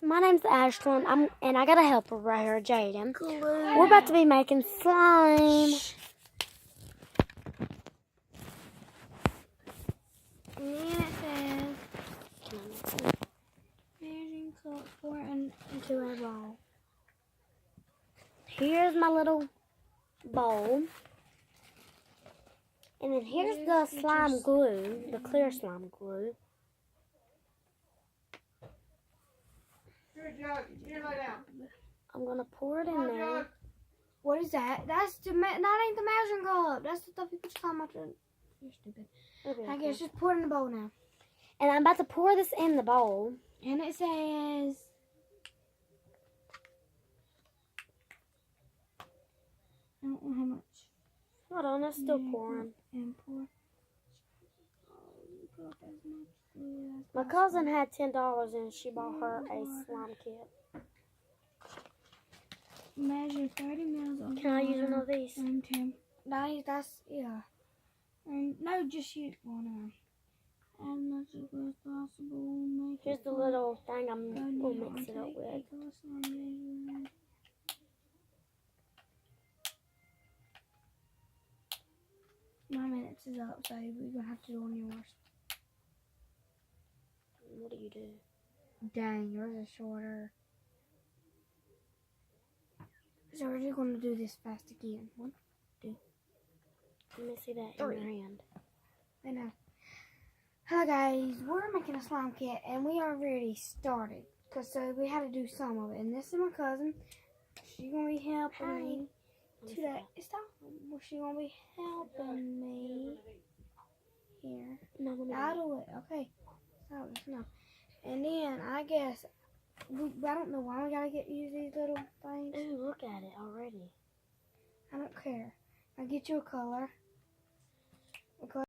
My name's Ashlyn. And I got a helper right here, Jaden. Glue. We're about to be making slime. And then it says, measuring cup, pour into a bowl. Here's my little bowl. And then here's the slime glue, the clear slime glue. I'm gonna pour it in there. What is that? That ain't the measuring cup. That's the stuff you put slime after. You're stupid. I guess just pour it in the bowl now. And I'm about to pour this in the bowl. And it says, I don't know how much. Hold on, it's still pouring. And pour. Put up as much glue as My cousin had $10 and she bought her a slime kit. Measure 30 mils of Can I use one of these? and 10. That's yeah. And no, just use one. As much as possible. Make Here's it the little thing I'm going to mix it up with. My minutes is up, so we're gonna have to do on yours. What do you do? Dang, yours is shorter. So we're just gonna do this fast again. 1, 2. Let me see that 3. in your hand. I know. Hello guys, we're making a slime kit and we already started. So we had to do some of it. And this is my cousin. She's gonna be helping me today. Stop. She's gonna be helping me here. No, no, I'll no. do it. Okay. So no. And then I guess I don't know why we gotta use these little things. Ooh, look at it already. I don't care. I'll get you a color.